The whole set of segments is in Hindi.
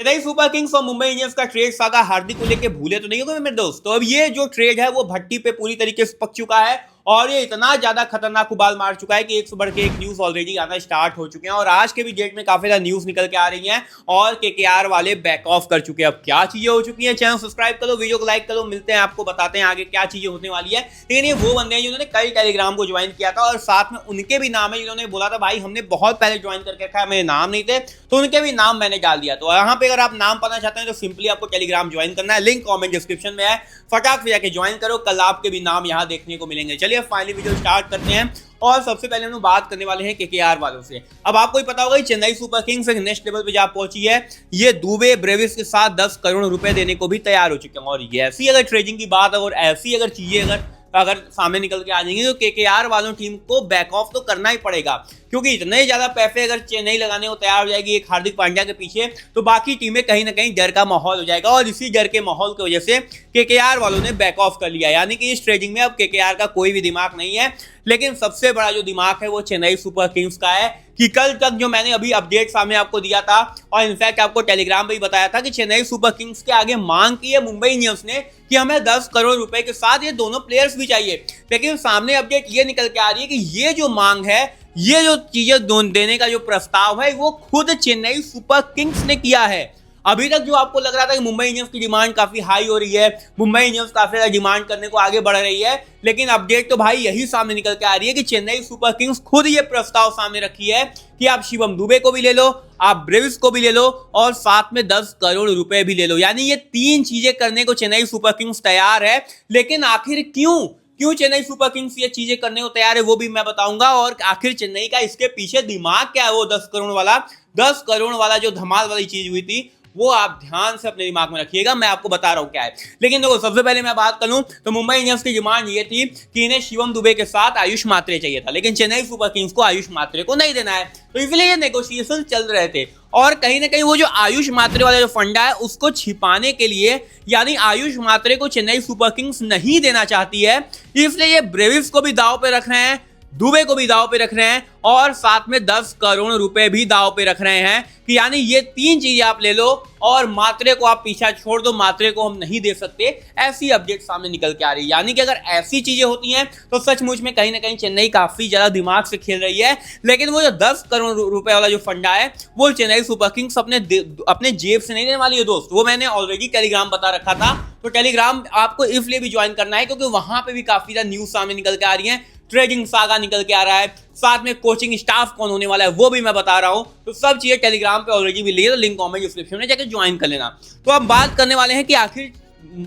चेन्नई सुपर किंग्स और मुंबई इंडियंस का ट्रेड सागा हार्दिक को लेके भूले तो नहीं होंगे मेरे दोस्त। तो अब ये जो ट्रेड है वो भट्टी पे पूरी तरीके से पक चुका है और ये इतना ज्यादा खतरनाक उबाल मार चुका है कि एक से बढ़ के एक न्यूज ऑलरेडी आना स्टार्ट हो चुके हैं और आज के भी डेट में काफी ज्यादा न्यूज निकल के आ रही हैं और केकेआर वाले बैक ऑफ कर चुके हैं। अब क्या चीजें हो चुकी हैं, चैनल सब्सक्राइब करो, वीडियो को लाइक करो, मिलते हैं आपको बताते हैं आगे क्या चीजें होने वाली है। लेकिन ये वो बंदे हैं जिन्होंने कल टेलीग्राम को ज्वाइन किया था और साथ में उनके भी नाम है जिन्होंने बोला था भाई हमने बहुत पहले ज्वाइन करके रखा है, मेरे नाम नहीं थे तो उनके भी नाम मैंने डाल दिया। तो यहाँ पे अगर आप नाम पाना चाहते हैं तो सिंपली आपको टेलीग्राम ज्वाइन करना है, लिंक कमेंट डिस्क्रिप्शन में है, फटाक से जाके ज्वाइन करो, कल आपके भी नाम यहाँ देखने को मिलेंगे। चलिए फाइनली वीडियो स्टार्ट करते हैं और सबसे पहले हम लोग बात करने वाले हैं केकेआर वालों से। अब आपको ही पता होगा चेन्नई सुपर किंग्स एक नेक्स्ट लेवल पे जा पहुंची है, ये दुबे ब्रेविस के साथ 10 करोड़ रुपए देने को भी तैयार हो चुके हैं और ऐसी अगर ट्रेडिंग की बात है और ऐसी अगर चीजें अगर सामने निकल के आ जाएंगी तो केकेआर वालों टीम को बैक ऑफ तो करना ही पड़ेगा, क्योंकि इतने ज्यादा पैसे अगर चेन्नई लगाने को तैयार हो जाएगी एक हार्दिक पांड्या के पीछे तो बाकी टीमें कहीं ना कहीं डर का माहौल हो जाएगा और इसी डर के माहौल की वजह से केकेआर वालों ने बैक ऑफ कर लिया। यानी कि इस ट्रेडिंग में अब केकेआर का कोई भी दिमाग नहीं है, लेकिन सबसे बड़ा जो दिमाग है वो चेन्नई सुपर किंग्स का है कि कल तक जो मैंने अभी अपडेट सामने आपको दिया था और इनफैक्ट आपको टेलीग्राम पे भी बताया था कि चेन्नई सुपर किंग्स के आगे मांग की है मुंबई इंडियंस ने कि हमें 10 करोड़ रुपए के साथ ये दोनों प्लेयर्स भी चाहिए। लेकिन सामने अपडेट ये निकल के आ रही है कि ये जो मांग है, ये जो चीजें देने का जो प्रस्ताव है वो खुद चेन्नई सुपर किंग्स ने किया है। अभी तक जो आपको लग रहा था कि मुंबई इंडियंस की डिमांड काफी हाई हो रही है, मुंबई इंडियंस काफी ज्यादा डिमांड करने को आगे बढ़ रही है, लेकिन अपडेट तो भाई यही सामने निकल के आ रही है कि चेन्नई सुपर किंग्स खुद ये प्रस्ताव सामने रखी है कि आप शिवम दुबे को भी ले लो, आप ब्रेविस को भी ले लो और साथ में 10 करोड़ रुपए भी ले लो। यानी ये तीन चीजें करने को चेन्नई सुपर किंग्स तैयार है। लेकिन आखिर क्यों चेन्नई सुपर किंग्स ये चीजें करने को तैयार है वो भी मैं बताऊंगा और आखिर चेन्नई का इसके पीछे दिमाग क्या है। वो 10 करोड़ वाला जो धमाल वाली चीज हुई थी वो आप ध्यान से अपने दिमाग में रखिएगा, मैं आपको बता रहा हूं क्या है। लेकिन देखो सबसे पहले मैं बात करूं तो मुंबई इंडियंस की डिमांड ये थी कि इन्हें शिवम दुबे के साथ आयुष मात्रे चाहिए था, लेकिन चेन्नई सुपर किंग्स को आयुष मात्रे को नहीं देना है, तो इसलिए ये नेगोशिएशन चल रहे थे। और कहीं ना कहीं वो जो आयुष मात्रे वाला जो फंडा है उसको छिपाने के लिए, यानी आयुष मात्रे को चेन्नई सुपर किंग्स नहीं देना चाहती है, इसलिए ये ब्रेविस को भी दांव पे रख रहे हैं, दुबे को भी दांव पे रख रहे हैं और साथ में 10 करोड़ रुपए भी दांव पे रख रहे हैं कि यानी ये तीन चीजें आप ले लो और मात्रे को आप पीछा छोड़ दो, मात्रे को हम नहीं दे सकते। ऐसी अपडेट सामने निकल के आ रही है। यानी कि अगर ऐसी चीजें होती हैं तो सचमुच में कहीं ना कहीं चेन्नई काफी ज्यादा दिमाग से खेल रही है। लेकिन वो जो 10 करोड़ रुपए वाला जो फंडा है वो चेन्नई सुपर किंग्स अपने जेब से नहीं देने वाली है दोस्त। वो मैंने ऑलरेडी टेलीग्राम बता रखा था, तो टेलीग्राम आपको इसलिए भी ज्वाइन करना है क्योंकि वहां पे भी काफी ज्यादा न्यूज सामने निकल के आ रही है, ट्रेडिंग सागा निकल के आ रहा है, साथ में कोचिंग स्टाफ कौन होने वाला है वो भी मैं बता रहा हूं। तो सब चीजें टेलीग्राम पे ऑलरेडी मिली है, तो लिंक कमेंट डिस्क्रिप्शन में जाकर ज्वाइन कर लेना। तो अब बात करने वाले हैं कि आखिर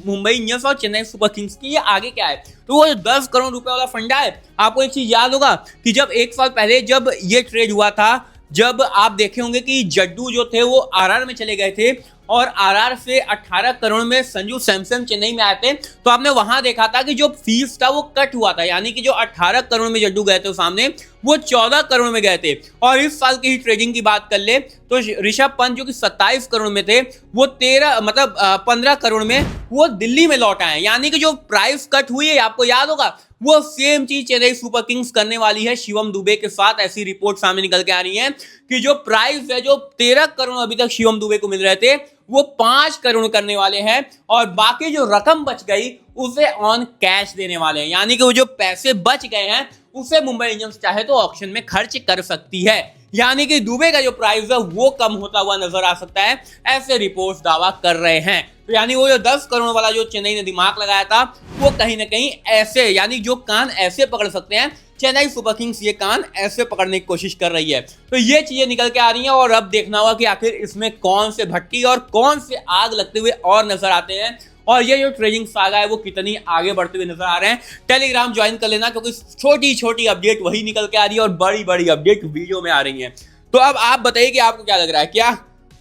मुंबई इंडियंस और चेन्नई सुपर किंग्स की ये आगे क्या है। तो वो 10 करोड़ रुपए वाला फंडा है, आपको एक चीज याद होगा कि जब एक साल पहले जब ये ट्रेड हुआ था, जब आप देखे होंगे कि जड्डू जो थे वो आरआर में चले गए थे और आरआर से 18 करोड़ में संजू सैमसन चेन्नई में आए थे, तो आपने वहां देखा था कि जो फीस था वो कट हुआ था। यानी कि जो 18 करोड़ में जड्डू गए थे सामने वो 14 करोड़ में गए थे। और इस साल की ही ट्रेडिंग की बात कर ले तो ऋषभ पंत जो कि 27 करोड़ में थे वो 15 करोड़ में वो दिल्ली में लौट आए। यानी कि जो प्राइस कट हुई है आपको याद होगा वो सेम चीज चेन्नई सुपर किंग्स करने वाली है शिवम दुबे के साथ। ऐसी रिपोर्ट सामने निकल के आ रही है कि जो प्राइस है, जो 13 करोड़ अभी तक शिवम दुबे को मिल रहे थे वो 5 करोड़ करने वाले हैं और बाकी जो रकम बच गई उसे ऑन कैश देने वाले हैं। यानी कि वो जो पैसे बच गए हैं उसे मुंबई इंडियंस चाहे तो ऑक्शन में खर्च कर सकती है। यानी कि दुबे का जो प्राइस है वो कम होता हुआ नजर आ सकता है, ऐसे रिपोर्ट्स दावा कर रहे हैं। तो यानी वो जो 10 करोड़ वाला जो चेन्नई ने दिमाग लगाया था वो कहीं ना कहीं ऐसे, यानी जो कान ऐसे पकड़ सकते हैं, चेन्नई सुपर किंग्स ये कान ऐसे पकड़ने की कोशिश कर रही है। तो ये चीजें निकल के आ रही हैं और अब देखना होगा कि आखिर इसमें कौन से भट्टी और कौन से आग लगते हुए और नजर आते हैं और ये जो ट्रेडिंग सागा है वो कितनी आगे बढ़ते हुए नजर आ रहे हैं। टेलीग्राम ज्वाइन कर लेना क्योंकि छोटी छोटी अपडेट वही निकल के आ रही है और बड़ी बड़ी अपडेट वीडियो में आ रही है। तो अब आप बताइए कि आपको क्या लग रहा है, क्या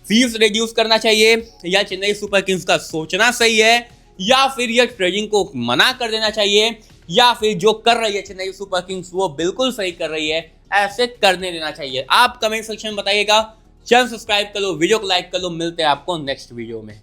फीस रिड्यूस करना चाहिए या चेन्नई सुपर किंग्स का सोचना सही है, या फिर यह ट्रेडिंग को मना कर देना चाहिए, या फिर जो कर रही है चेन्नई सुपर किंग्स वो बिल्कुल सही कर रही है, ऐसे करने देना चाहिए। आप कमेंट सेक्शन में बताइएगा। चैनल सब्सक्राइब कर लो, वीडियो को लाइक कर लो, मिलते हैं आपको नेक्स्ट वीडियो में।